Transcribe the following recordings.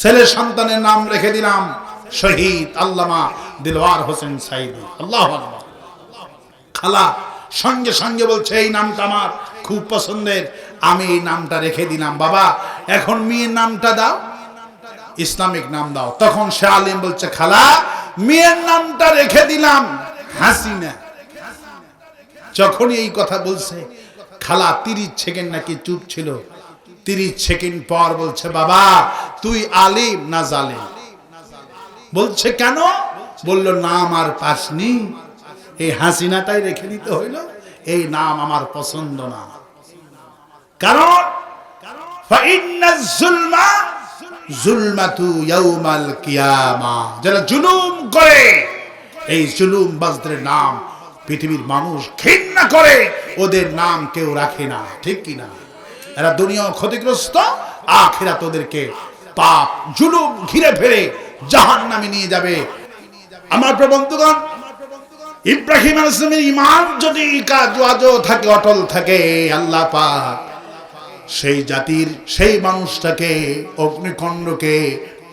ছেলে সন্তানের নাম রেখে দিলাম শহীদ আল্লামা দিলওয়ার হোসেন সাইদি। আল্লাহু আকবার। খালা সঙ্গে সঙ্গে বলছে এই নামটা আমার খুব পছন্দের, আমি এই নামটা রেখে দিলাম। বাবা এখন মেয়ের নামটা দাও, ইসলামিক নাম দাও। তখন সে আলিম বলছে খালা মেয়ের নামটা রেখে দিলাম হাসিনা। যখনই এই কথা বলছে খালা 30 সেকেন্ড নাকি চুপ ছিল। 30 সেকেন্ড পর বলছে বাবা তুই আলিম না জালিম? বলছে কেন? বলল নাম আর পাসনি, এই হাসিনাটাই রেখে দিতে হইল, এই নাম আমার পছন্দ না। কারণ ফাইন্নাজ যুলমা যুলমাতু ইয়াউমাল কিয়ামা, যারা জুলুম করে এই জুলুম বাজদের নাম পৃথিবীর মানুষ ঘৃণা করে, ওদের নাম কেউ রাখে না। ঠিক কি না? এরা দুনিয়াও ক্ষতিগ্রস্ত, আখিরাত ওদেরকে পাপ জুলুম ঘিরে ফেলে জাহান্নামে নিয়ে যাবে। আমার বন্ধুগণ, ইব্রাহিম আলাইহিস সালামের ঈমান যদি কাজও থাকে, অটল থাকে, আল্লাহ পাক সেই জাতির সেই মানুষটাকে অগ্নিকুণ্ডকে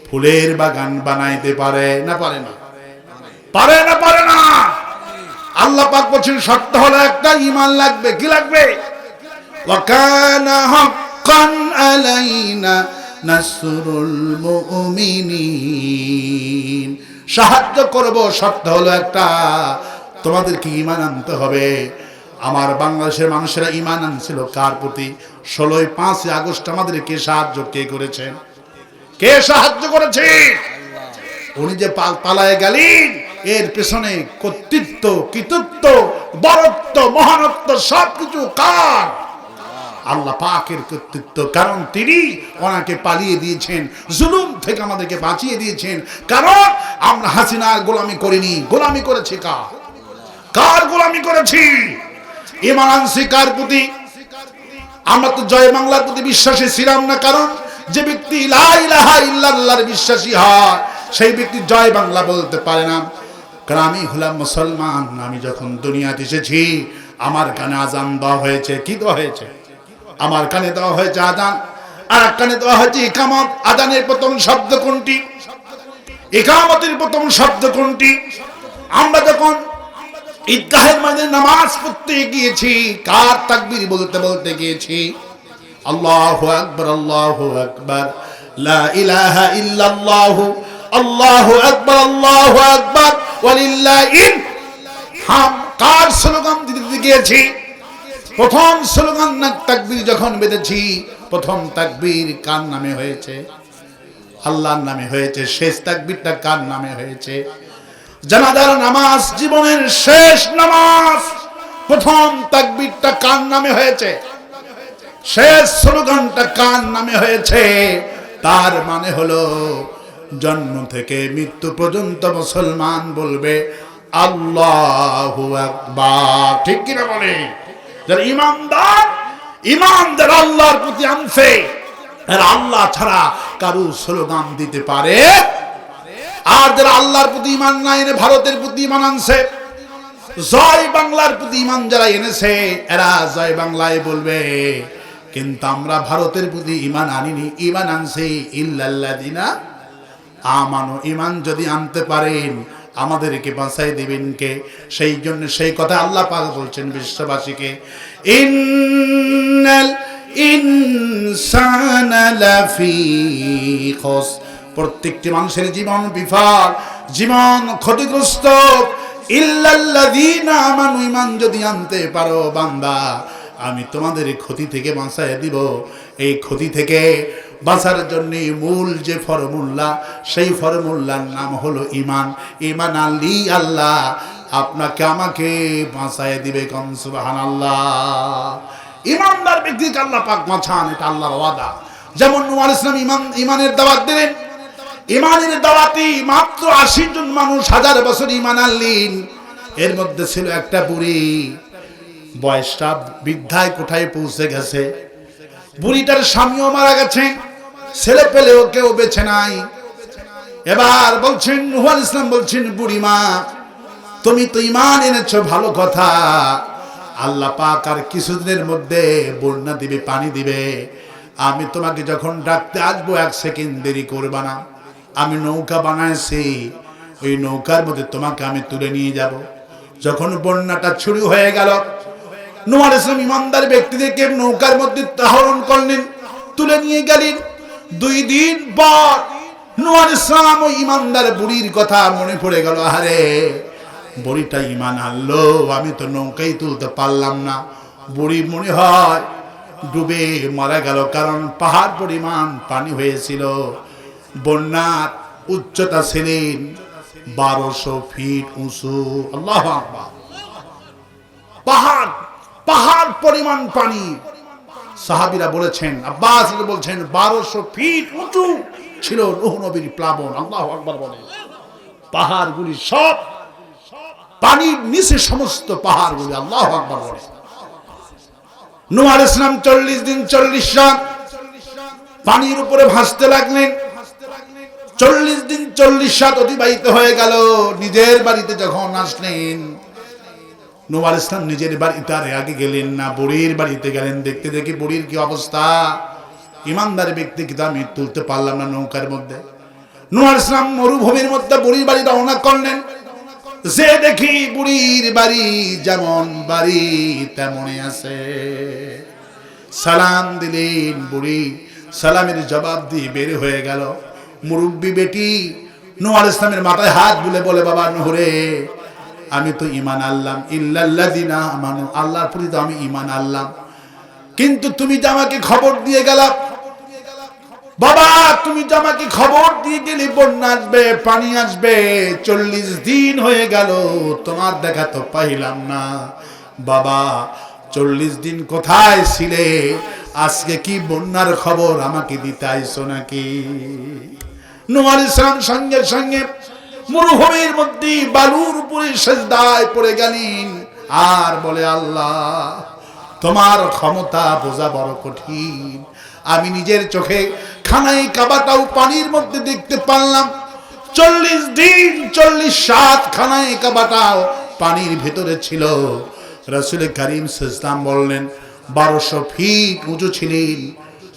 ফুলের বাগান বানাইতে পারে না পারে না? পারে না পারে না? আল্লাহ পাক বলেন শর্ত হলো একটা, ঈমান লাগবে। কি লাগবে? ওয়া কানা হাক্কান আলাইনা নাসরুল মুমিনিন, সাহায্য করব। শর্ত হলো একটা, তোমাদেরকে ঈমান আনতে হবে। আমার বাংলাদেশের মানুষেরা ঈমান আনছিল কার প্রতি? 16ই 5 আগস্ট আমাদেরকে সাহায্য কে করেছেন? কে সাহায্য করেছে? উনি যে পালায়ে গেলেন, এর পেছনে কর্তৃত্ব, কৃতিত্ব, বরত্ব, মহানত্ব সবকিছু কার? আল্লাহ পাকের কর্তৃত্ব। কারণ তিনি ওনাকে পালিয়ে দিয়েছেন, জুলুম থেকে আমাদেরকে বাঁচিয়ে দিয়েছেন। কারণ আমরা হাসিনার গোলামি করিনি, গোলামি করেছি কার? কার গোলামি করেছি? ঈমান আনছি কার প্রতি? আমরা তো জয় বাংলার প্রতি বিশ্বাসী ছিলাম না। কারণ যে ব্যক্তি লা ইলাহা ইল্লাল্লাহর বিশ্বাসী হয় সেই ব্যক্তি জয় বাংলা বলতে পারে না। কারণ আমি হলাম মুসলমান। আমি যখন দুনিয়াতে এসেছি আমার কানে আজান দেওয়া হয়েছে। কি দেওয়া হয়েছে? আমার কানে দেওয়া হয়েছে আজান, আর এক কানে দেওয়া হয়েছে ইকামত। আজানের প্রথম শব্দ কোনটি? ইকামতের প্রথম শব্দ কোনটি? আমরা যখন ঈদগাহের ময়দানে নামাজ পড়তে গিয়েছি, কার তাকবীর বলতে বলতে গিয়েছি? আল্লাহু আকবার, আল্লাহু আকবার, লা ইলাহা ইল্লাল্লাহু, আল্লাহু আকবার, আল্লাহু আকবার, ওয়ালিল্লাহিল হামদ। কার স্লোগান দিতে গিয়েছি? প্রথম স্লোগান না তাকবীর যখন বেঁধেছি, প্রথম তাকবীর কার নামে হয়েছে? আল্লাহর নামে হয়েছে। শেষ তাকবীরটা কার নামে হয়েছে? জানাজার নামাজ, জীবনের শেষ নামাজ, প্রথম তাকবীরটা কার নামে হয়েছে? শেষ স্লোগানটা কার নামে হয়েছে? তার মানে হলো জন্ম থেকে মৃত্যু পর্যন্ত মুসলমান বলবে আল্লাহু আকবার। ঠিক কিনা বলে? যারা ইমানদার, ইমানদার আল্লাহর প্রতি আনছে, আর আল্লাহ ছাড়া কারো স্লোগান দিতে পারে। আর যারা আল্লাহর প্রতি ঈমান না এনে ভারতের প্রতি ঈমান আনছে, জয় বাংলার প্রতি ঈমান যারা এনেছে, এরা জয় বাংলায় বলবে। কিন্তু আমরা ভারতের প্রতি ঈমান আনিনি, ঈমান আনছি ইল্লাল্লাযিনা আমানু। ঈমান যদি আনতে পারেন আমাদেরকে বাঁচাই দিবেন কে? সেই জন্য সেই কথা আল্লাহ পাক বলছেন বিশ্ববাসীকে, ইন্নাল ইনসানা লাফি খুসর। প্রত্যেকটি মানুষের জীবন বিফল, জীবন ক্ষতিগ্রস্ত। ইল্লাল্লাযিনা আমানু, ঈমান যদি আনতে পারো বান্দা, আমি তোমাদের ক্ষতি থেকে বাঁচাই দিব। এই ক্ষতি থেকে বাঁচার জন্য মূল যে ফর্মুলা, সেই ফর্মুলার নাম হলো ঈমান। ঈমান আনলি আল্লাহ আপনাকে আমাকে বাঁচাই দিবে। কোন সুবহানাল্লাহ। ঈমানদার ব্যক্তিকে আল্লাহ পাক বাঁচান, এটা আল্লাহর ওয়াদা। যেমন নূহ আলাইহিস সালাম ঈমানের দাওয়াত দিলেন, ঈমানের দাওয়াতে মাত্র 80 জন মানুষ 1000 বছর ঈমান আনলেন। এর মধ্যে ছিল একটা বুড়ি, বয়সটা বৃদ্ধায় কোঠায় পৌঁছে গেছে। বুড়িটার স্বামীও মারা গেছে, ছেলে পেলেও কেউ বেঁচে নাই। এবার বলছেন নূহ আলাইহিস সালাম বলছেন, বুড়ি মা তুমি তো ঈমান এনেছো, ভালো কথা, আল্লাহ পাক আর কিছুদিনের মধ্যে বন্যা দিবে, পানি দিবে। আমি তোমাকে যখন ডাকতে আসবো 1 সেকেন্ড দেরি করবা না। আমি নৌকা বানাইছি, ওই নৌকার মধ্যে তোমাকে আমি তুলে নিয়ে যাব। যখন বন্যাটা শুরু হয়ে গেল, নূহ আলাইহিস সালাম ইমানদার ব্যক্তিদেরকে নৌকার মধ্যে আহরণ করলেন, তুলে নিয়ে গেলেন। 2 দিন পর নূহ আলাইহিস সালাম ওই ইমানদার বুড়ির কথা মনে পড়ে গেল। আরে বুড়িটা ঈমান আনলো, আমি তো নৌকাই তুলতে পারলাম না। বুড়ি মনে হয় ডুবে মারা গেল, কারণ পাহাড় পরিমাণ পানি হয়েছিল। বন্যার উচ্চতা ছিলেন 1200 ফিট উঁচু। আল্লাহু আকবার। পাহাড় পরিমাণ পানি। সাহাবীরা বলেছেন, আব্বাস বলছেন 1200 ফিট উঁচু ছিল নূহ নবীর প্লাবন। আল্লাহু আকবার বলে। পাহাড়গুলি সব পানির নিচে, সমস্ত পাহাড়গুলি। আল্লাহু আকবার বলে। নূহ আলাইহিস সালাম 40 দিন 40 রাত পানির উপরে ভাসতে লাগলেন। 40 দিন 40 রাত অতিবাহিত হয়ে গেল। নিজের বাড়িতে যখন আসলেন, নূহ আলাইহিস সালাম নিজের বাড়িতে আর আগে গেলেন না, বুড়ির বাড়িতে গেলেন। দেখতে দেখি বুড়ির কি অবস্থা। ইমানদার ব্যক্তি কিন্তু আমি তুলতে পারলাম না নৌকার মধ্যে। নূহ আলাইহিস সালাম মরুভূমির মধ্যে বুড়ির বাড়ি রওনা করলেন। যে দেখি বুড়ির বাড়ি যেমন বাড়ি তেমনই আছে। সালাম দিলেন, বুড়ি সালামের জবাব দিয়ে বের হয়ে গেল। মুরব্বী বেটি নূহ আলাইহিস সালামের মাথায় হাত বুলে বলে, বাবা নূহ রে, আমি তো ঈমান আনলাম, ইল্লাল্লাযিনা আমানু, আল্লাহর প্রতি তো আমি ঈমান আনলাম, কিন্তু তুমি যে আমাকে খবর দিয়ে গেলা, বাবা তুমি যে আমাকে খবর দিয়ে গেলে বন্যা আসবে, পানি আসবে, 40 দিন হয়ে গেল তোমার দেখা তো পাইলাম না। বাবা 40 দিন কোথায় ছিলে? আজকে কি বন্যার খবর আমাকে দিতে আইছো নাকি? নূহ আলাইহিস সালাম সঙ্গে সঙ্গে মরুভূমির মধ্যে বালুর উপরে সিজদায় পড়ে গেলেন আর বলে, আল্লাহ তোমার ক্ষমতা বোঝা বড় কঠিন। আমি নিজের চোখে খানায় কাবাটাও পানির মধ্যে দেখতে পারলাম। 40 দিন 40 রাত খানায় কাবাটাও পানির ভেতরে ছিল। রাসূল করিম সাল্লাল্লাহু আলাইহি ওয়াসাল্লাম বললেন, 1200 ফিট উঁচু ছিলেন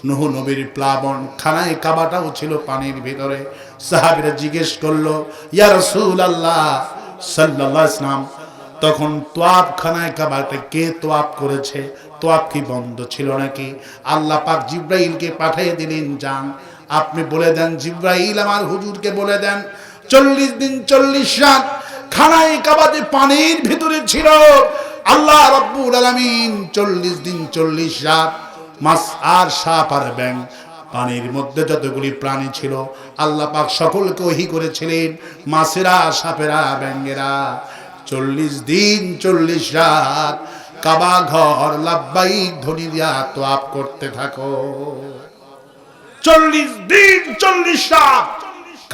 নূহ নবীর প্লাবন, খানায় কাবাটাও ছিল পানির ভিতরে। সাহাবীরা জিজ্ঞেস করলো, ইয়া রাসূলুল্লাহ সাল্লাল্লাহু আলাইহি ওয়াসাল্লাম, তখন তোয়াব খানায় কাবাটা কে তোয়াব করেছে? তোয়াব কি বন্ধ ছিল নাকি? আল্লাহ পাক জিব্রাইলকে পাঠিয়ে দিলেন, যান আপনি বলে দেন, জিব্রাইল আমার হুজুরকে বলে দেন 40 দিন 40 রাত খানায় কাবাতে পানির ভিতরে ছিল। আল্লাহ রাব্বুল আলামিন 40 দিন 40 রাত মাছ আর সাপ আর ব্যাঙ, পানির মধ্যে যতগুলি প্রাণী ছিল আল্লাহ পাক সকলকে ওহী করেছিলেন, মাছেরা, সাপেরা, ব্যাঙেরা। 40 দিন 40 রাত কাবা ঘর লাব্বাইক ধ্বনি দিয়া তোয়াব করতে থাকো। 40 দিন 40 রাত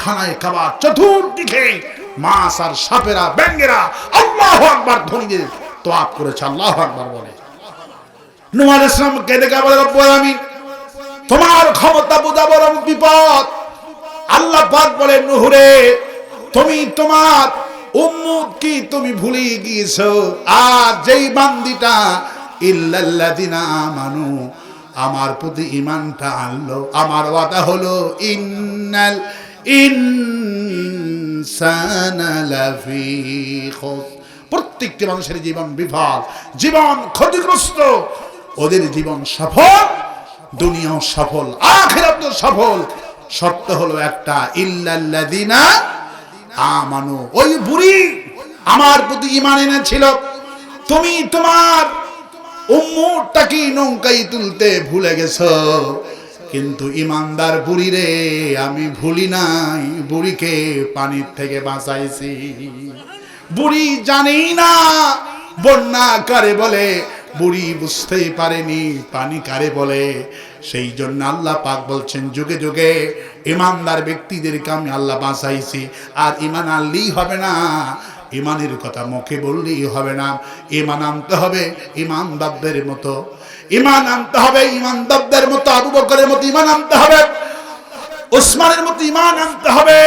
খানায় কাবা চতুর্দিকে মাছ আর সাপেরা, ব্যাঙেরা আল্লাহু আকবার ধ্বনি দিয়ে তোয়াব করেছে। আল্লাহু আকবার বলে। নূহ আলাইহিস সালাম কেঁদে বলে, রব্বুল আলামিন তোমার ক্ষমতা বোঝা বড় বিপদ। আল্লাহ পাক বলে, নূহ রে, তুমি তোমার উম্মত কি তুমি ভুলে গিয়েছো? আর যেই বান্দিটা ইল্লাল্লাযিনা আমানু আমার প্রতি ঈমানটা আনলো, আমার ওয়াদা হলো ইন্নাল ইনসানা লাফি খুস, প্রত্যেকটি মানুষের জীবন বিফল, জীবন ক্ষতিগ্রস্ত। ওদের জীবন সফল, দুনিয়াও সফল, আখিরাতও সফল। শর্ত হলো একটা, ইল্লাল্লাযিনা আমানু। ওই বুড়ি আমার প্রতি ঈমান এনেছিল, তুমি তোমার উম্মতটাকে নৌকায় তুলতে ভুলে গেছো, কিন্তু ঈমানদার বুড়ি রে আমি ভুলি নাই, বুড়িকে পানির থেকে বাঁচাইছি। বুড়ি জানেই না বন্যা কারে বলে, বুড়ি বুঝতেই পারেনি পানি কারে বলে। সেই জন্য আল্লাহ পাক বলছেন, যুগে যুগে ঈমানদার ব্যক্তিদেরকে আমি আল্লাহ বাঁচাইছি। আর ঈমান আনলেই হবে না, ঈমানের কথা মুখে বললেই হবে না, ঈমান আনতে হবে ঈমানদারদের মতো, ঈমান আনতে হবে ঈমানদারদের মতো, আবু বকরের মতো ঈমান আনতে হবে, ওসমানের মতো ঈমান আনতে হবে,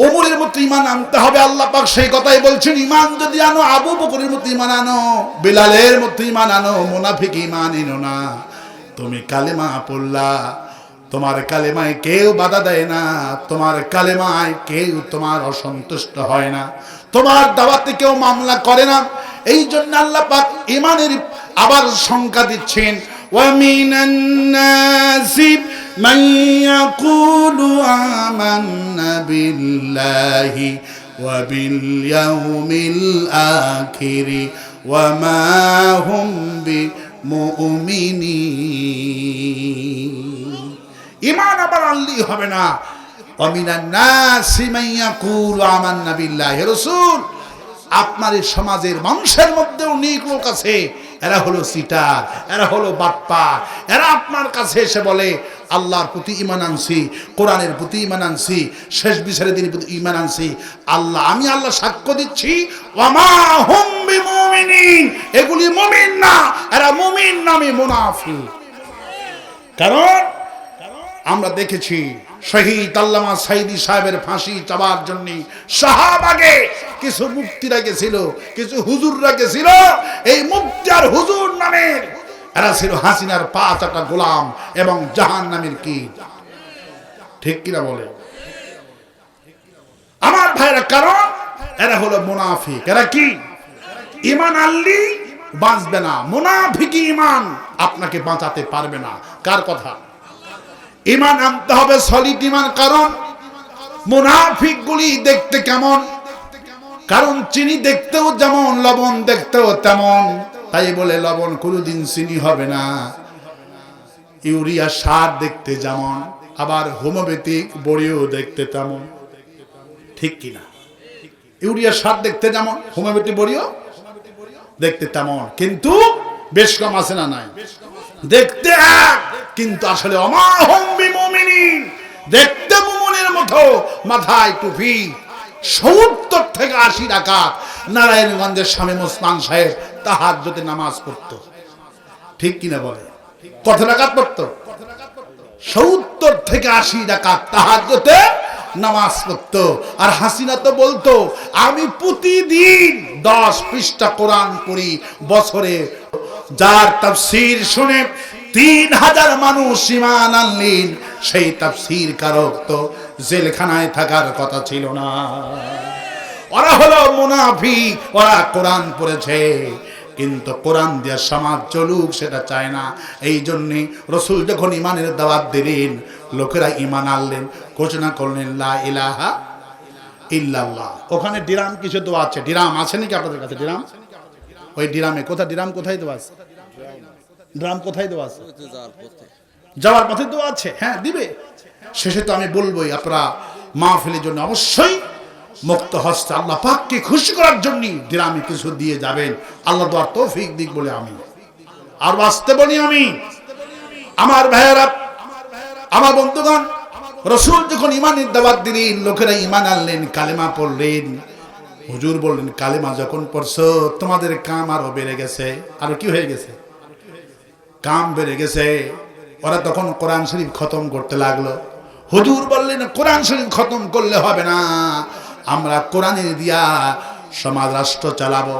ওমরের মতো ঈমান আনতে হবে। আল্লাহ পাক সেই কথাই বলছেন, ঈমান যদি আনো আবু বকরের মতো ঈমান আনো, বিলালের মতো ঈমান আনো, মুনাফিক ঈমান এনো না। তুমি কালেমা পড়লা, তোমার কালেমায় কেউ বাধা দেয় না, তোমার কালেমায় কেউ তোমার অসন্তুষ্ট হয় না, তোমার দাওয়াতে কেউ মামলা করে না। এই জন্য আল্লাহ পাক ঈমানের আবার সংজ্ঞা দিচ্ছেন, ওয়া মিনান নাসি মান ইয়াকুলু আমান্না বিল্লাহি ওয়া বিল ইয়াউমিল আখির ওয়া মা হুম বিমুমিনিন। ঈমান আবার আনলেই হবে না। ওয়া মিনান নাসি মান ইয়াকুলু আমান্না বিল্লাহি, রাসূল আপনার এই সমাজের মানুষের মধ্যেও অনেক লোক আছে, এরা হলো সিটার, এরা হলো বাটপার, এরা আপনার কাছে এসে বলে আল্লাহর প্রতি ঈমান আনছি, কোরআনের প্রতি ঈমান আনছি, শেষ বিচারের দিনের প্রতি ঈমান আনছি। আল্লাহ, আমি আল্লাহ সাক্ষ্য দিচ্ছি, ওয়া মা হুম বিমুমিনিন, এগুলি মুমিন না, এরা মুমিন নামে মুনাফিক। কারণ আমরা দেখেছি শহীদ আল্লামা সাইদি সাহেবের ফাঁসি চাওয়ার জন্য শাহবাগে কিছু মুক্তিরা গেছিল, কিছু হুজুররা গেছিল। এই মুক্তি আর হুজুর নামের এরা ছিল হাসিনার 5টা গোলাম এবং জাহান্নামের কীট। ঠিক কিনা বলে আমার ভাইরা? কারণ এরা হলো মুনাফিক। এরা কি? ঈমান আনলি বাঁচবে না, মুনাফিকি ঈমান আপনাকে বাঁচাতে পারবে না। কার কথা? ঈমান আনতে হবে সলিড ঈমান। কারণ মুনাফিক গুলি দেখতে কেমন? কারণ চিনি দেখতেও যেমন, লবণ দেখতেও তেমন, তাই বলে লবণ কোনোদিন চিনি হবে না। ইউরিয়া সার দেখতে যেমন, আবার হোমিওপ্যাথিক বড়িও দেখতে তেমন। ঠিক কিনা? ইউরিয়া সার দেখতে যেমন, হোমিওপ্যাথিক বড়িও দেখতে তেমন, কিন্তু বেশ কম আছে না নাই? দেখতে এক, কিন্তু আসলে ওমা হুম বিমুমিনিন, দেখতে মুমিনের মতো, মাথায় টুপি, 70 থেকে 80 রাকাত নারায়ণগঞ্জের শামীম ওসমান সাহেব তাহাজ্জুদে নামাজ পড়তো। ঠিক কিনা বলে? কত রাকাত পড়তো? 70 থেকে 80 রাকাত তাহাজ্জুদে নামাজ পড়তো। আর হাসিনা তো বলতো আমি প্রতিদিন 10 পৃষ্ঠা কোরআন পড়ি বছরে। যার তাফসীর শুনে 3000 মানুষ ঈমান আনলেন, সেই তাফসীর কারক তো জেলখানায় থাকার কথা ছিল না। ওরা হলো মুনাফিক, ওরা কোরআন পড়েছে কিন্তু কোরআন দিয়ে সমাজ চলুক সেটা চায় না। এই জন্যে রাসূল যখন ঈমানের দাওয়াত দিলেন, লোকেরা ঈমান আনলেন, ঘোষণা করলেন লা ইলাহা ইল্লাল্লাহ। ওখানে ডিরাম কিছু তো আছে, ডিরাম আছে নাকি আপনাদের কাছে? ডিরাম, ওই ডিরামে কোথায়? ডিরাম কোথায় দেওয়া আছে? ড্রাম কোথায় দেওয়া আছে? যাওয়ার পথে দেওয়া আছে। হ্যাঁ দিবে, শেষে তো আমি বলবোই আপনারা মাহফিলের জন্য অবশ্যই মুক্ত হস্তে আল্লাহ পাককে খুশি করার জন্য ডিরামে কিছু দিয়ে যাবেন। আল্লাহ দোয়ার তৌফিক দিক বলে আমি আর বাঁচতে বলি। আমি আমার ভাইয়েরা, আমার বন্ধুগণ, রাসূল যখন ঈমানের দাওয়াত দিলেন, লোকেরা ঈমান আনলেন, কালেমা পড়লেন। হুজুর বললেন কালেমা যখন পড়ছো তোমাদের কাম আরো বেড়ে গেছে। আরো কি হয়ে গেছে? কাম বেড়ে গেছে। ওরা তখন কোরআন শরীফ খতম করতে লাগলো। হুজুর বললেন কোরআন শরীফ খতম করলে হবে না, আমরা কোরআনের দিয়া সমাজ রাষ্ট্র চালাবো।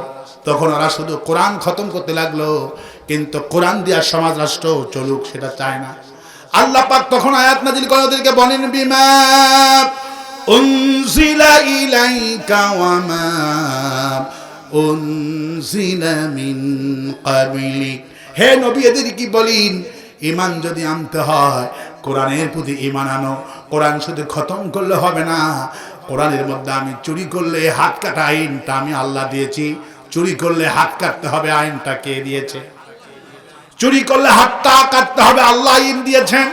তখন ওরা শুধু কোরআন খতম করতে লাগলো, কিন্তু কোরআন দিয়া সমাজ রাষ্ট্র চলুক সেটা চায় না। আল্লাহ পাক তখন আয়াত নাযিল করে ওদেরকে বলেন বিমা উনজিলা ইলাইকা ওয়া মা উনজিলা মিন ক্বাবলিক। হে নবী, এদের কি বলেন ঈমান যদি আনতে হয় কোরআনের প্রতি ঈমান আনো। কোরআন শুধু খতম করলে হবে না, কোরআনের মধ্যে আমি চুরি করলে হাত কাটা আইনটা আমি আল্লাহ দিয়েছি। চুরি করলে হাত কাটতে হবে, আইনটা কে দিয়েছে? চুরি করলে হাতটা কাটতে হবে, আল্লাহ আইন দিয়েছেন।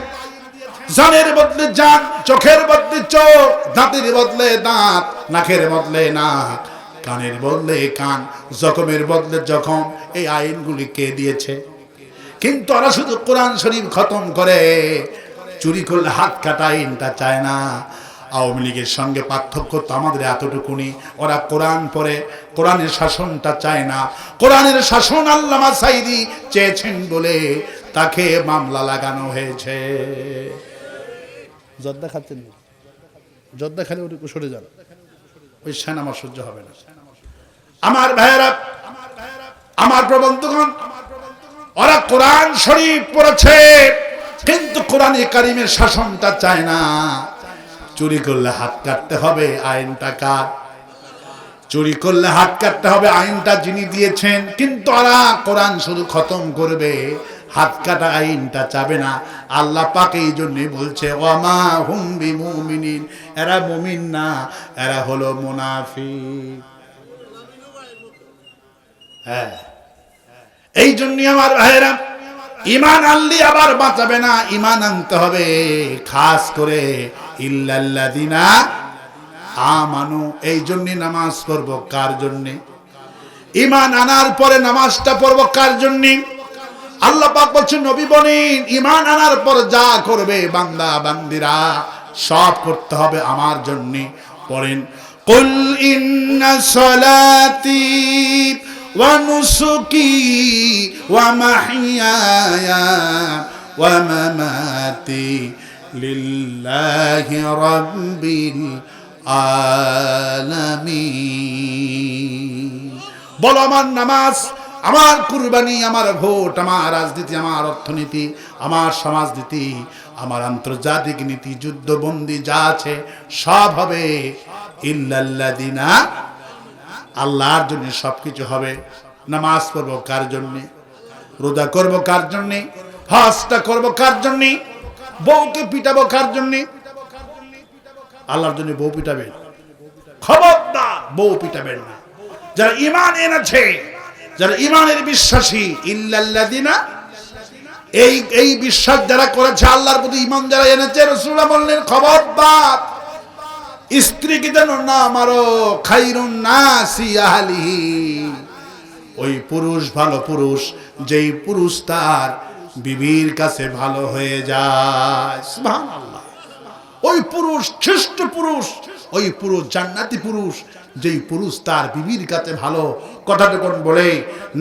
জানের বদলে জান, চোখের বদলে চোখ, দাঁতের বদলে দাঁত, নাকের বদলে নাক, কানের বদলে কান, জখমের বদলে জখম। এই আইনগুলি কে দিয়েছে? কিন্তু ওরা শুধু কোরআন শরীফ খতম করে, চুরি করলে হাত কাটা আইনটা চায় না। আওয়ামী লীগের সঙ্গে পার্থক্য তো আমাদের এতটুকুনি, ওরা কোরআন পড়ে, কোরআনের শাসনটা চায় না। কোরআনের শাসন আল্লামা সাইদি চেয়েছেন বলে তাকে মামলা লাগানো হয়েছে। জর্দা খাচ্ছেন, জর্দা খালি ওটুকু সরে যান, ওই সেন আমার সহ্য হবে না। আমার ভাইয়েরা, আমার প্রবন্ধগণ, ওরা কোরআন শরীফ পড়েছে কিন্তু কোরআনে কারিমের শাসনটা চায় না। চুরি করলে হাত কাটতে হবে, আইনটা কার? চুরি করলে হাত কাটতে হবে, আইনটা যিনি দিয়েছেন। কিন্তু ওরা কোরআন শুধু খতম করবে, হাত কাটা আইনটা চাবে না। আল্লাহ পাক এই জন্য বলছে ওয়ামা হুম বিমুমিনিন, এরা মুমিন না, এরা হলো মুনাফিক। হ্যাঁ, এই জন্য আমার ভাইরা, ঈমান আনলি আবার বাঁচাবে না, ঈমান আনতে হবে। খাস করে ইল্লাল্লাযিনা আমানু। এই জন্য নামাজ পড়ব কার জন্য? ঈমান আনার পরে নামাজটা পড়ব কার জন্য? আল্লাহ পাক বলছেন নবী বলেন ঈমান আনার পর যা করবে বান্দা বান্দিরা সব করতে হবে আমার জন্য। পড়েন কুল ইন্না সলাতি ওয়া নুসুকি ওয়া মাহইয়ায়া ওয়া মামাতি লিল্লাহি রাব্বিল আলামিন। বলো আমার নামাজ, আমার কুরবানি, আমার ভোট, আমার রাজনীতি, আমার অর্থনীতি, আমার সমাজনীতি, আমার আন্তর্জাতিক নীতি, যুদ্ধবন্দী যা আছে সব হবে ইল্লাল্লাযিনা, আল্লাহর জন্য সবকিছু হবে। নামাজ পড়ব কার জন্য? রোজা করব কার জন্য? হজটা করব কার জন্য? বউকে পিটাবো কার জন্য? আল্লাহর জন্য বউ পিটাবেন? খবরদার, বউ পিটাবেন না। যারা ঈমান এনেছে, যারা ঈমানের বিশ্বাসী, ইল্লাল্লাযিনা, এই বিশ্বাস যারা করেছে, আল্লাহর প্রতি ঈমান যারা এনেছে, রাসূলুল্লাহ বললেন খবরদার, স্ত্রীকে যেন না মারো, খায়রুন নাসি আহলিহি। ওই পুরুষ ভালো পুরুষ, যেই পুরুষ তার বিবির কাছে ভালো হয়ে যায়। সুবহানাল্লাহ। ওই পুরুষ শ্রেষ্ঠ পুরুষ, ওই পুরুষ জান্নাতি পুরুষ, যেই পুরুষ তার বিবির কাছে ভালো। কথাটা কোন বলে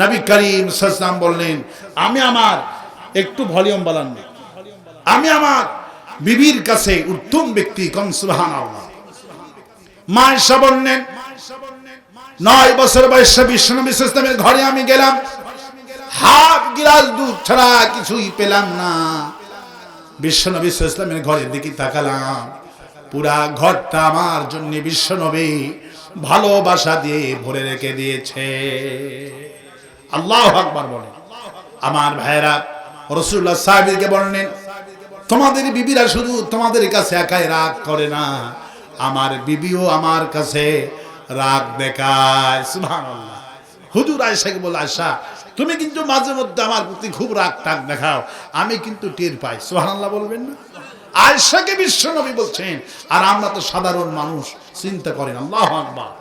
নবী করিম সাল্লাল্লাহু আলাইহি ওয়াসাল্লাম বললেন, আমি আমার, একটু ভলিউম বাড়ান না, আমি আমার বিবির কাছে উত্তম ব্যক্তি। কোন সুবহানাল্লাহ। মা আয়েশা বললেন 9 বছর বয়সে বিশ্বনবী সাল্লাল্লাহু আলাইহি ওয়াসাল্লামের ঘরে আমি গেলাম, হাফ গ্লাস দুধ ছাড়া কিছুই পেলাম না। বিশ্বনবী সাল্লাল্লাহু আলাইহি ওয়াসাল্লামের ঘরের দিকে তাকালাম, পুরা ঘরটা আমার জন্য বিশ্বনবী ভালোবাসা দিয়ে ভরে রেখে দিয়েছে। আল্লাহু আকবার বলেন। আমার ভাইরা, রাসূলুল্লাহ সাহাবীকে বললেন, তোমাদের বিবিরা শুধু তোমাদের কাছে একাই রাগ করে না, আমার বিবিও আমার কাছে রাগ দেখায়। সুবহানাল্লাহ। হুজুর আয়েশাকে বলে, আয়েশা তুমি কিন্তু মাঝে মধ্যে আমার প্রতি খুব রাগ টাগ দেখাও, আমি কিন্তু টের পাই। সুবহানাল্লাহ বলবেন না? আয়েশাকে বিশ্বনবী বলছেন, আর আমরা তো সাধারণ মানুষ, চিন্তা করেন। আল্লাহু আকবার।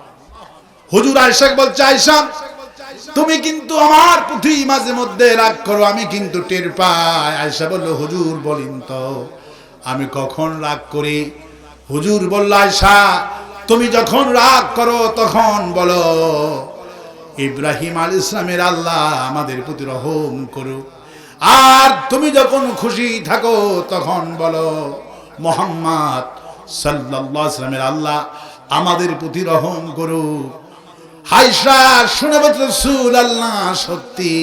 হুজুর আয়েশাকে বলছে, আয়েশা তুমি কিন্তু আমার প্রতি মাঝে মধ্যে রাগ করো, আমি কিন্তু টের পাই। আয়েশা বলল, হুজুর বলেন তো আমি কখন রাগ করি? হুজুর বলল, আয়েশা তুমি যখন রাগ করো তখন বলো ইব্রাহিম আলাইহিস সালামের আল্লাহ আমাদের প্রতি রহম করুক। আর তুমি যখন খুশি থাকো তখন বলো মুহাম্মদ সাল্লাল্লাহু আলাইহি ওয়াসাল্লামের আল্লাহ আমাদের প্রতি রহম করুক। আয়েশা শুনে বলতে, রাসূলুল্লাহ সত্যি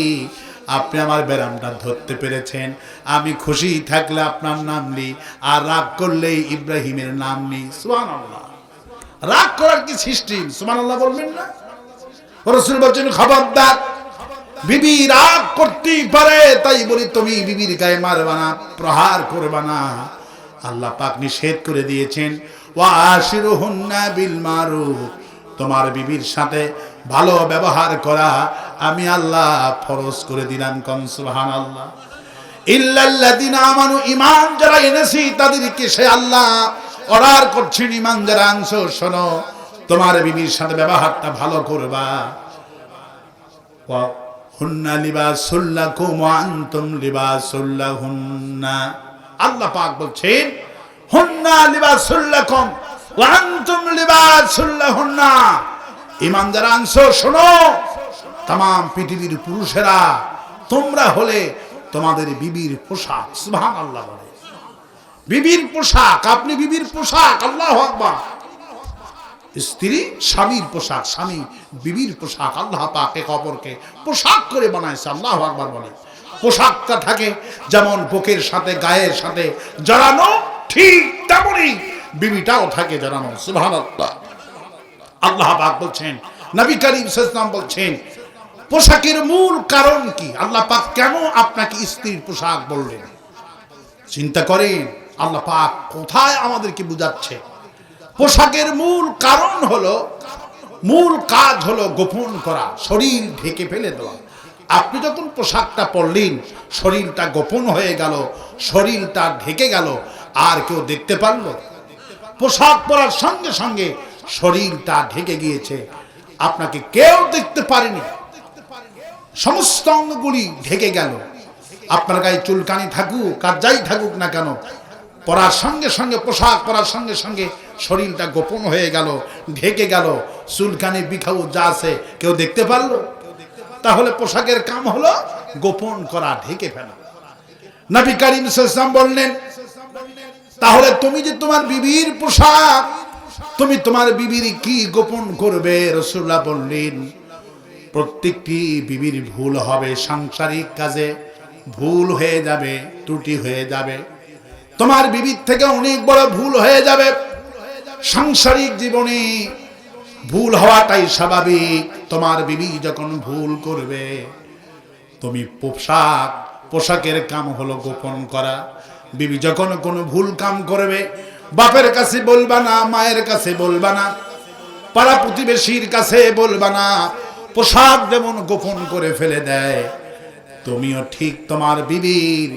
আপনি আমার ব্যারামটা ধরতে পেরেছেন। আমি খুশি থাকলে আপনার নাম নিই, আর রাগ করলে ইব্রাহিমের নাম নিই। সুবহানাল্লাহ। রাগ করার কি সিস্টেম? সুবহানাল্লাহ বলবেন না? রাসূল বলেন, খবরদার, বিবি রাগ করতেই পারে, তাই বলি তুমি বিবির গায়ে মারবা না, প্রহার করবা না। আল্লাহ পাক নিষেধ করে দিয়েছেন, ওয়া আশিরুহুন্না বিল মারুফ, তোমার বিবির সাথে ভালো ব্যবহার করা আমি আল্লাহ ফরজ করে দিলাম। কোন সুবহানাল্লাহ। ইল্লাল্লাযিনা আমানু, ঈমান যারা এনেছি তাদেরকে সে আল্লাহ অর্ডার করছেন, ঈমান যারা আনছো শোনো, তোমার বিবির সাথে ব্যবহারটা ভালো করবা। ওয়া হুন্না লিবাসুল লাকুম ওয়া আনতুম লিবাসুল লাহুন্না। আল্লাহ পাক বলছেন, হুন্না লিবাসুল লাকুম ওয়া আনতুম লিবাসুল লাহুন্না। ঈমান যারা আনছো শোনো, তাম পৃথিবীর পুরুষেরা তোমরা হলে তোমাদের বিবির পোশাক। সুবহানাল্লাহ বলে, বিবির পোশাক, আপনি বিবির পোশাক। আল্লাহু আকবার। স্ত্রী স্বামীর পোশাক, স্বামী বিবির পোশাক। আল্লাহ পাক একে অপরকে পোশাক করে বানাইছে। আল্লাহু আকবার বলে। পোশাকটা থাকে যেমন বুকের সাথে গায়ের সাথে জড়ানো, ঠিক তেমনই বিবিটাও থাকে জড়ানো। সুবহানাল্লাহ। আল্লাহ পাক বলছেন, নবী করিম সাল্লাল্লাহু আলাইহি ওয়াসাল্লাম বলছেন, পোশাকের মূল কারণ কি? আল্লাহ পাক কেন আপনাকে স্ত্রীর পোশাক বললেন? চিন্তা করেন আল্লাহ পাক কোথায় আমাদেরকে বুঝাচ্ছে। পোশাকের মূল কারণ হলো, মূল কাজ হলো গোপন করা, শরীর ঢেকে ফেলে দেওয়া। আপনি যখন পোশাকটা পরলেন, শরীরটা গোপন হয়ে গেল, শরীরটা ঢেকে গেল, আর কেউ দেখতে পারল? পোশাক পরার সঙ্গে সঙ্গে শরীরটা ঢেকে গিয়েছে, আপনাকে কেউ দেখতে পারেনি, সমস্ত অঙ্গগুলি ঢেকে গেল। আপনার গায়ে চুলকানি থাকুক আর যাই থাকুক না কেন, পরার সঙ্গে সঙ্গে, পোশাক পরার সঙ্গে সঙ্গে শরীরটা গোপন হয়ে গেল, ঢেকে গেল, চুলকানি বিখাউ যা আছে কেউ দেখতে পারলো? তাহলে পোশাকের কাম হলো গোপন করা, ঢেকে ফেলা। নবী করিম সাল্লাল্লাহু আলাইহি ওয়াসাল্লাম বললেন, তাহলে তুমি যে তোমার বিবির পোশাক, তুমি তোমার বিবির কি গোপন করবে? রাসূলুল্লাহ বললেন, প্রত্যেকটি বিবির ভুল হবে, সাংসারিক কাজে ভুল হয়ে যাবে, ত্রুটি হয়ে যাবে। তোমার বিবির থেকে অনেক বড় ভুল হয়ে যাবে। সাংসারিক জীবনে ভুল হওয়াটাই স্বাভাবিক। তোমার বিবি যখন ভুল করবে, তুমি পোশাকের কাম হলো গোপন করা। বিবি যখন কোনো ভুল কাম করবে, বাপের কাছে বলবা না, মায়ের কাছে বলবা না, পাড়া প্রতিবেশীর কাছে বলবা না। পোশাক যেমন গোপন করে ফেলে দেয়, তুমিও ঠিক তোমার বিবির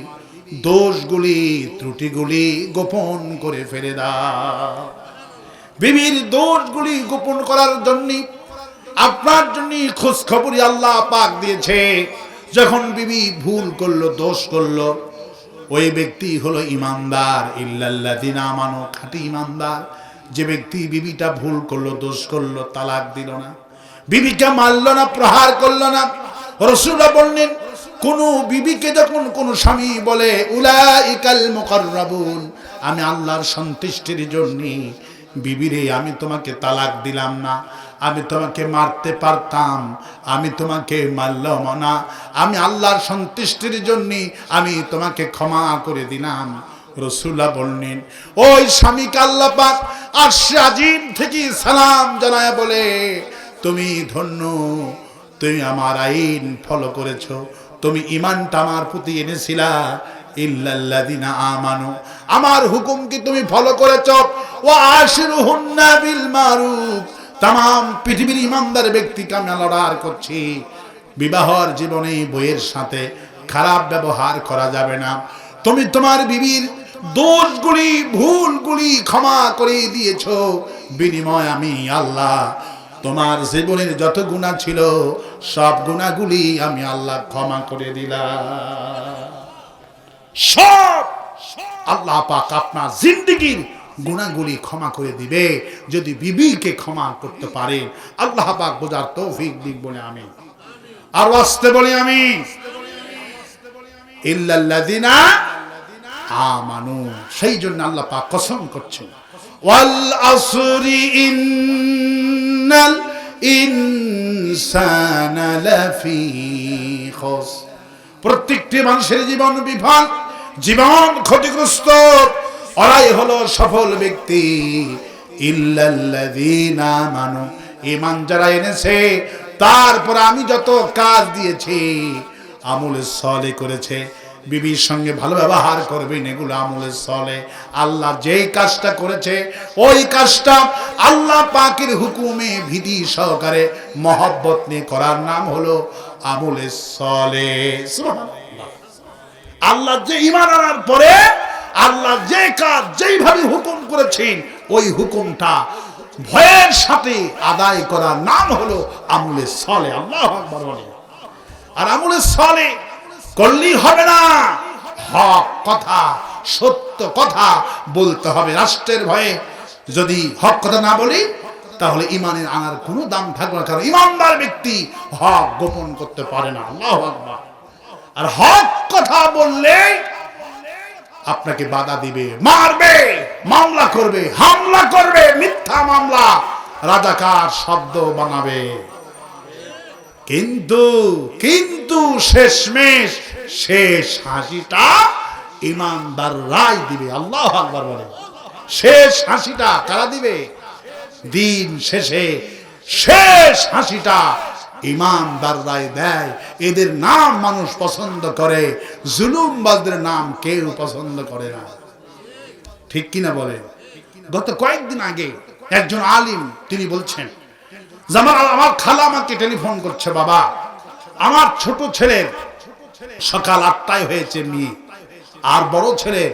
দোষগুলি, ত্রুটিগুলি গোপন করে ফেলে দাও। বিবির দোষগুলি গোপন করার জন্য আপনার জন্য খোঁজ খবরই আল্লাহ পাক দিয়েছে। যখন বিবি ভুল করলো, দোষ করলো, ওই ব্যক্তি হলো ইমানদার। ইল্লাল্লাযিনা আমানু, খাঁটি ইমানদার। যে ব্যক্তি বিবিটা ভুল করলো, দোষ করলো, তালাক দিল না, বিবিকে মারল না, প্রহার করলো না। রাসূলুল্লাহ বললেন, কোন বিবিকে যখন কোন স্বামী বলে উলাইকাল মুকাররাবুন, আমি আল্লাহর সন্তুষ্টির জন্য বিবিরে আমি তোমাকে তালাক দিলাম না, আমি তোমাকে মারতে পারতাম, আমি তোমাকে মারলাম না, আমি আল্লাহর সন্তুষ্টির জন্য আমি তোমাকে ক্ষমা করে দিলাম। রাসূলুল্লাহ বললেন, ওই স্বামীকে আল্লাহ পাক আরশে আজিম থেকে সালাম জানায় বলে, তুমি ধন্য, তুমি আমার আইন ফলো করেছো, তুমি ঈমানটা আমার প্রতি এনেছিলা। ইল্লাল্লাযিনা আমানু, আমার হুকুম কি তুমি ফলো করেছো? ওয়া আশিরুহুন্না বিল মারুফ, तमाम পৃথিবীর ইমানদার ব্যক্তিকে আমি অর্ডার করছি, বিবাহের জীবনে বইয়ের সাথে খারাপ ব্যবহার করা যাবে না। তুমি তোমার বিবির দোষগুলি, ভুলগুলি ক্ষমা করে দিয়েছো, বিনিময় আমি আল্লাহ তোমার জীবনের যত গুনাহ ছিল সব গুনাহগুলি আমি আল্লাহ ক্ষমা করে দিলাম। সব আল্লাহ পাক আপনার জিন্দেগীর গুনাহগুলি ক্ষমা করে দিবে যদি বিবিকে ক্ষমা করতে পারে। আল্লাহ পাক বোঝার তৌফিক দিক বলে আমি আর ওয়াস্তে বলি আমি, ইল্লাল্লাযিনা আমানু। সেই জন্য আল্লাহ পাক কসম করছেন, ওয়াল আসরি ইন্নাল ইনসানা লাফি খুস, প্রত্যেকটি মানুষের জীবন বিফল, জীবন ক্ষতিগ্রস্ত, ওরাই হলো সফল ব্যক্তি। ইল্লাল্লাযিনা আমানু, ঈমান যারা এনেছে, তারপর আমি যত কাজ দিয়েছি আমলে সলে করেছে, বিবির সঙ্গে ভালো ব্যবহার করবেন, এগুলো আমলে সলে। আল্লাহ যেই কাজটা করেছে ওই কাজটা আল্লাহ পাকের হুকুমে ভীতি সহকারে মহব্বত নিয়ে করার নাম হলো আমলে সলে। সুবহানাল্লাহ। আল্লাহ যে ঈমান আনার পরে আল্লাহ যে কাজ যেইভাবে হুকুম করেছেন ওই হুকুমটা ভয়ের সাথে আদায় করার নাম হলো আমলে সলে। আল্লাহু আকবার বলে। আর আমলে সলে করলেই হবে না, হক কথা, সত্য কথা বলতে হবে। রাষ্ট্রের ভয়ে যদি হক কথা না বলি তাহলে ঈমানের আনার কোনো দাম থাকবে না, কারণ ঈমানদার ব্যক্তি হক গোপন করতে পারে না। আল্লাহু আকবার। আর হক কথা বললে আপনাকে বাধা দিবে, মারবে, মামলা করবে, হামলা করবে, মিথ্যা মামলা, রাজাকার শব্দ বানাবে। কিন্তু শেষমেশ শেষ হাসিটা ইমানদাররাই দিবে। আল্লাহু আকবার বলে। শেষ হাসিটা কারা দিবে? দিন শেষে শেষ হাসিটা ইমানদাররাই দেয়। এদের নাম মানুষ পছন্দ করে, জুলুমবাজদের নাম কেউ পছন্দ করে না। ঠিক কিনা বলে? গত কয়েকদিন আগে একজন আলিম তিনি বলছেন, আমার খালা আমাকে টেলিফোন করছে, বাবা আমার ছোট ছেলের সকাল 8টায় হয়েছে মেয়ে, আর বড় ছেলের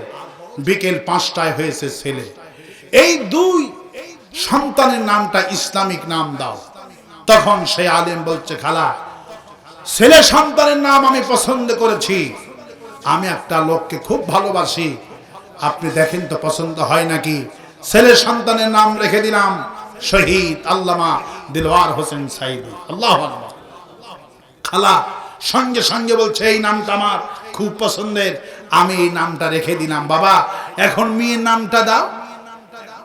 বিকেল 5টায় হয়েছে ছেলে। এই দুই সন্তানের নামটা ইসলামিক নাম দাও। তখন সেই আলেম বলছে, খালা ছেলে সন্তানের নাম আমি পছন্দ করেছি, আমি একটা লোককে খুব ভালোবাসি, আপনি দেখেন তো পছন্দ হয় নাকি। ছেলে সন্তানের নাম রেখে দিলাম শহীদ আল্লামা দিলওয়ার হোসেন সাইদি। আল্লাহু আকবার। খালা সঙ্গে সঙ্গে বলছে, এই নামটা আমার খুব পছন্দের, আমি এই নামটা রেখে দিলাম। বাবা এখন মেয়ের নামটা দাও,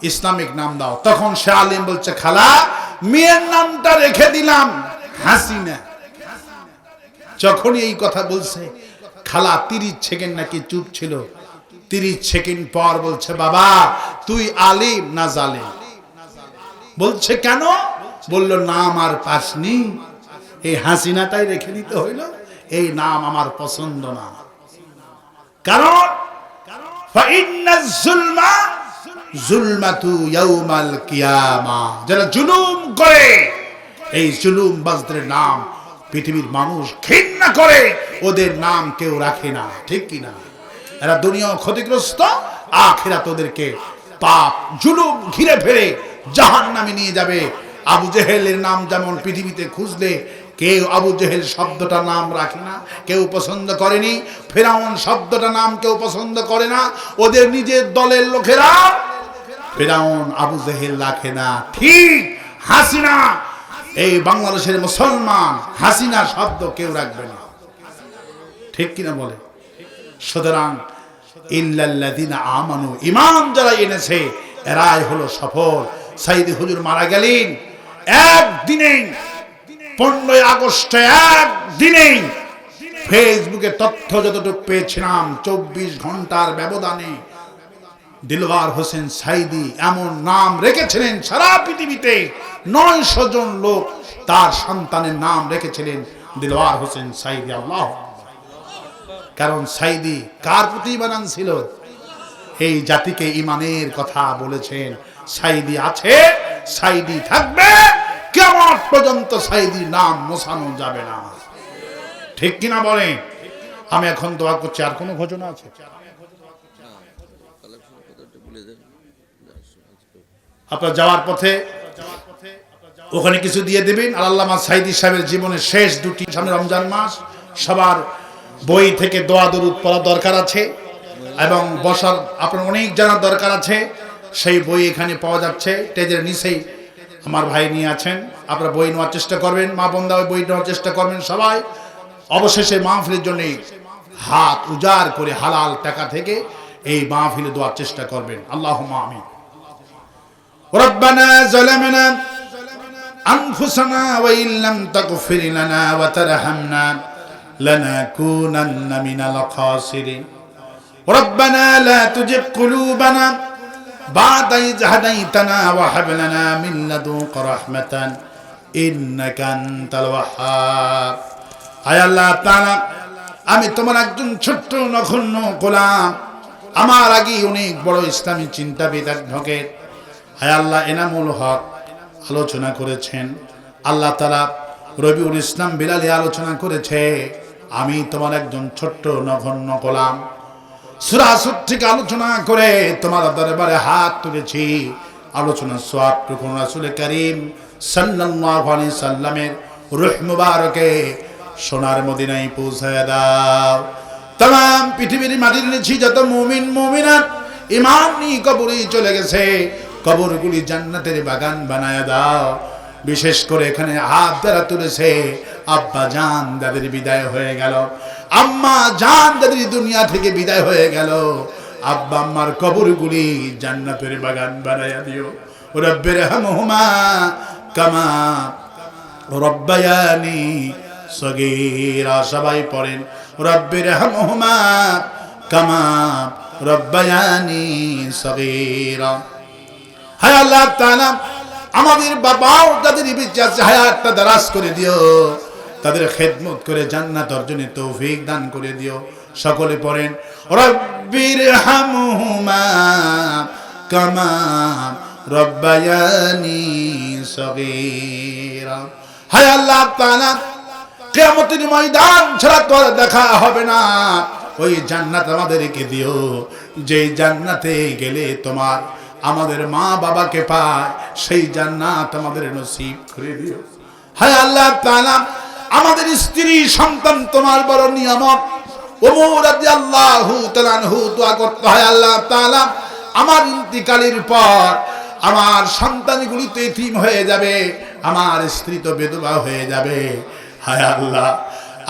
ইসলামিক নাম দাও। তখন সে আলিম বলছে, খালা মেয়ের নামটা রেখে দিলাম হাসিনা। যখনই এই কথা বলছে, খালা 30 সেকেন্ড নাকি চুপ ছিল। 30 সেকেন্ড পর বলছে, বাবা তুই আলিম না জালেম? বলছে কেন? বলল নাম আর পাসনি, এই হাসিনাটাই রেখে দিতে হইল, এই নাম আমার পছন্দ না। কারণ যারা জুলুম করে, এই জুলুমবাজদের নাম পৃথিবীর মানুষ ঘৃণা করে, ওদের নাম কেউ রাখে না। ঠিক কিনা? এরা দুনিয়া ক্ষতিগ্রস্ত, আখিরাত ওদেরকে পাপ জুলুম ঘিরে ফেরে জাহান্নামে নিয়ে যাবে। আবু জেহেলের নাম যেমন পৃথিবীতে খুঁজলে কেউ আবু জেহেল শব্দটা নাম রাখে না, কেউ পছন্দ করেনি। ফেরাউন শব্দটা নাম কেউ পছন্দ করে না, ওদের নিজের দলের লোকেরা ফেরাউন আবু জেহেল রাখে না। ঠিক হাসিনা, এই বাংলাদেশের মুসলমান হাসিনা শব্দ কেউ রাখবে না। ঠিক কিনা বলে? সুতরাং ইল্লাল্লাযিনা আমানু, ঈমান যারা এনেছে এরাই হলো সফল। সাইদি হুজুর মারা গেলেন একদিনেই, 15 আগস্টে একদিনেই। ফেসবুকে তথ্য যতটুকু পেয়েছিলাম, 24 ঘন্টার ব্যবধানে দিলওয়ার হোসেন সাইদি এমন নাম রেখেছিলেন সারা পৃথিবীতে 900 জন লোক তার সন্তানের নাম রেখেছিলেন দিলওয়ার হোসেন সাইদি। আল্লাহ, কারণ সাইদি কার প্রতি ঈমান ছিল? এই জাতিকে ঈমানের কথা বলেছেন। সাইদি আছে, সাইদি থাকবে, কিয়ামত পর্যন্ত সাইদির নাম মোছানো যাবে না। ঠিক কিনা বলেন? আমি এখন দোয়া করছি। আর কোনো ঘোষণা আছে? আপনার যাওয়ার পথে ওখানে কিছু দিয়ে দেবেন। আল্লামা সাইদি সাহেবের জীবনের শেষ দুটি, সামনে রমজান মাস, সবার বই থেকে দোয়া দরুদ পড়া দরকার আছে এবং বসার আপনার অনেক জানার দরকার আছে। সেই বই এখানে পাওয়া যাচ্ছে, স্টেজের নিচেই আমার ভাই নিয়ে আছেন। আপনারা বই নেওয়ার চেষ্টা করবেন, মা বোনরা ওই বই নেওয়ার চেষ্টা করবেন সবাই। অবশেষে মাহফিলের জন্য হাত উজাড় করে হালাল টাকা থেকে এই মাহফিলে দেওয়ার চেষ্টা করবেন। আল্লাহুম্মা আমিন। রব্বানা যালামনা আনফুসানা ওয়া ইল্লাম তাগফির লানা ওয়া তারহামনা লানাকুনান্না মিনাল খাসিরিন। রব্বানা লা তুজিগ কুলুবানা বা'দা ইয হাদাইতানা ওয়া হাব লানা মিন লাদুনকা রাহমাতান ইন্নাকা আনতাল ওয়াহ্হাব। আয় আল্লাহ তাআলা, আমি তোমার একজন ছোট্ট নগণ্য গোলাম। আমার আগে অনেক বড় ইসলামী চিন্তাবিদ অ্যাডভোকেট আয় আল্লাহ এনামুল হক আলোচনা করেছেন। আল্লাহ তাআলা রবিউল ইসলাম বিলালি আলোচনা করেছে। আমি তোমার একজন ছোট্ট নগণ্য গোলাম। সূরা আসর থেকে আলোচনা করে তোমার দরবারে হাত তুলেছি। আলোচনার সওয়াবটুকু রাসূল করিম সাল্লাল্লাহু আলাইহি সাল্লামের রূহ মুবারকে সোনার মদিনায় পৌঁছায় দাও। तमाम পৃথিবীর মাটির নিচে যত মুমিন মুমিনাত ঈমান নিয়ে কবরে চলে গেছে, কবরগুলি জান্নাতের বাগান বানায় দাও। বিশেষ করে এখানে হাত দ্বারা তুলেছে আব্বা জান দাদের বিদায় হয়ে গেল, আম্মা জান দাদের দুনিয়া থেকে বিদায় হয়ে গেল। আব্বা আম্মার কবরগুলি জান্নাতের বাগান বানায় দিও। রব্বির হামহুমা কামা রব্বায়ানি সগীরা। সবাই পড়েন রব্বিরহামহুমা কামা রব্বায়ানি সগীরা। হায় আল্লাহ তাআলা আমাদের বাবাও যাদের বেঁচে আছে হায়াতটা দারাজ করে দিও, তাদের খেদমত করে জান্নাত অর্জনের তৌফিক দান করে দিও। সকলে পড়েন রব্বিরহামহুমা কামা রব্বায়ানি সগীরা। হায় আল্লাহ তাআলা কিয়ামতের ময়দান ছাড়া তো আর দেখা হবে না, ওই জান্নাত আমাদেরকে দিও যেই জান্নাতে গেলে তোমার আমাদের মা বাবাকে পায়, সেই জান্নাত আমাদের নসিব করে দিও। হায় আল্লাহ তাআলা আমাদের স্ত্রী সন্তান তোমার বড় নিয়ামত। ওমর রাদিয়াল্লাহু তাআলা আনহু দোয়া করতে, হায় আল্লাহ তাআলা আমার ইন্তিকালের পর আমার সন্তানগুলি তো এতিম হয়ে যাবে, আমার স্ত্রী তো বিধবা হয়ে যাবে। হায় আল্লাহ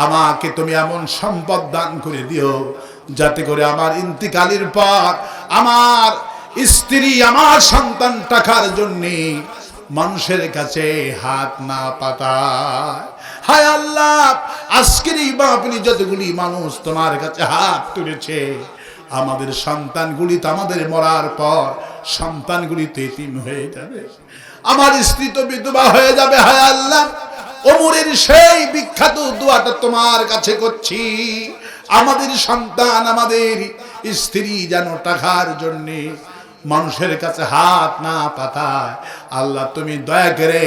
আমাকে তুমি এমন সম্পদ দান করে দিও যাতে করে আমার ইন্তিকালের পর আমার স্ত্রী আমার সন্তান টাকার জন্য মানুষের কাছে হাত না পাতায়। হায় আল্লাহ আজকের এই মাহফিলে যতগুলি মানুষ তোমার কাছে হাত তুলেছে, আমাদের সন্তানগুলি তো আমাদের মরার পর সন্তানগুলি তো এতিম হয়ে যাবে, আমার স্ত্রী তো বিধবা হয়ে যাবে। হায় আল্লাহ ওমরের সেই বিখ্যাত দোয়াটা তোমার কাছে করছি, আমাদের সন্তান আমাদের স্ত্রী যেন টাকার জন্য মানুষের কাছে হাত না পাতায়। আল্লাহ তুমি দয়া করে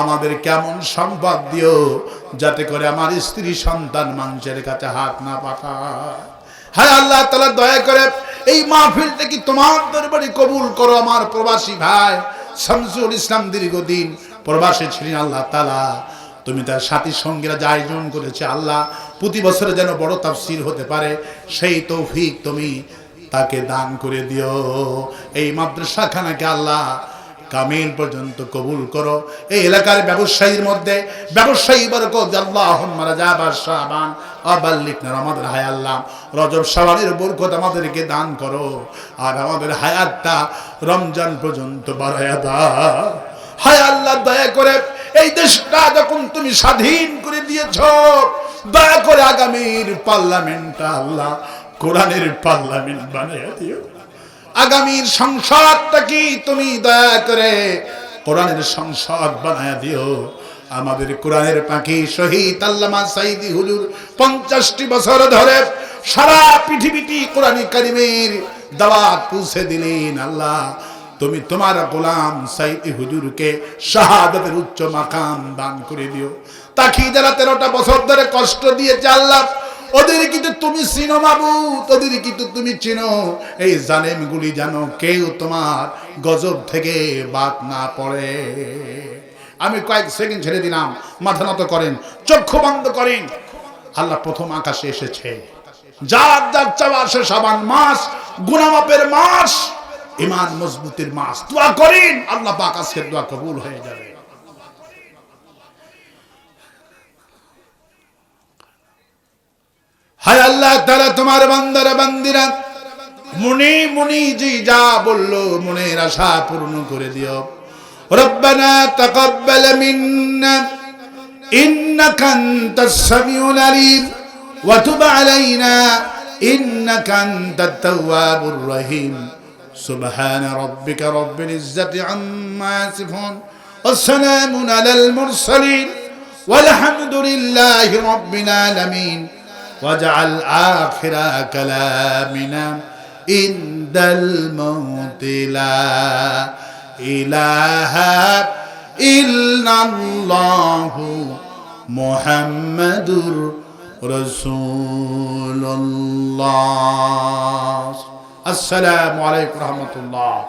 আমাদের কেমন সম্পদ দিও যাতে করে আমার স্ত্রী সন্তান মানুষের কাছে হাত না পাতায়। হায় আল্লাহ তাআলা দয়া করে এই মাহফিলটা কি তোমার দরবারে কবুল করো। আমার প্রবাসী ভাই শামসুল ইসলাম দীর্ঘদিন প্রবাসে ছিলেন, আল্লাহ তাআলা তুমি তার সাথী সঙ্গীরা যা আয়োজন করেছে, আল্লাহ প্রতি বছরে যেন বড় তাফসীর হতে পারে সেই তৌফিক তুমি তাকে দান করে দিও। এই মাদ্রাসাখানাকে আল্লাহ কামিল পর্যন্ত কবুল করো। এই এলাকার ব্যবসায়ীর মধ্যে ব্যবসায়ী বরকত আল্লাহুম্মা রাজাব শাবান আবাল্লিকনা রমাদান। হায় আল্লাহ রজব শাবানের বরকত আমাদেরকে দান করো, আর আমাদের হায়াতটা রমজান পর্যন্ত বাড়ায়া দাও। হায় আল্লাহ দয়া করে এই দেশটা যখন তুমি স্বাধীন করে দিয়েছ, দয়া করে আগামীর পার্লামেন্টটা আল্লাহ কোরআনের পার্লামেন্ট বানিয়ে দিও। আগামীর সংসদটা কি তুমি দয়া করে কোরআনের সংসদ বানিয়ে দিও। আমাদের কোরআনের পাখি শহীদ আল্লামা সাইদি হুজুর 50টি বছর ধরে সারা পৃথিবীতে কোরআন কারীমের দাওয়াত পৌঁছে দিলেন। আল্লাহ তুমি তোমার গোলাম সাইদি হুজুরকে শাহাদাতের উচ্চ মাকাম দান করে দিও। তাকে যারা 13টা বছর ধরে কষ্ট দিয়েছে, আল্লাহ ওদের কিন্তু তুমি চিনো মাবুদ, ওদের কিন্তু তুমি চিনো। এই জালেমগুলি যেন কেউ তোমার গজব থেকে বাদ না পড়ে। আমি কয়েক সেকেন্ড ছেড়ে দিলাম, মাথা নত করেন, চক্ষু বন্ধ করেন। আল্লাহ প্রথম আকাশে এসেছে, যার যার চাওয়া সে শাবান মাস, গুনাহ মাপের মাস, ঈমান মজবুতের মাস। দোয়া করেন, আল্লাহ পাক আজকের দোয়া কবুল হয়ে যাবে। হায় আল্লাহ তাআলা তোমার বান্দারা বান্দিরা মুনি মুনি জি যা বললো মনের আশা পূর্ণ করে দিও। রব্বানা তাকাব্বাল মিন্না ইন্নাকা আনতাস সামিউল আলিম ওয়া তুব আলাইনা ইন্নাকা আনতাত তাওয়াবুর রহিম। সুবহান রাব্বিকা রাব্বিল ইজ্জাতি আম্মা ইয়াসিফুন ওয়া সালামুন আলাল মুরসালিন ওয়ালহামদুলিল্লাহি রাব্বিল আলামিন। واجعل آخر كلامنا عند الموت لا إله إلا الله محمد رسول الله. السلام عليكم ورحمة الله.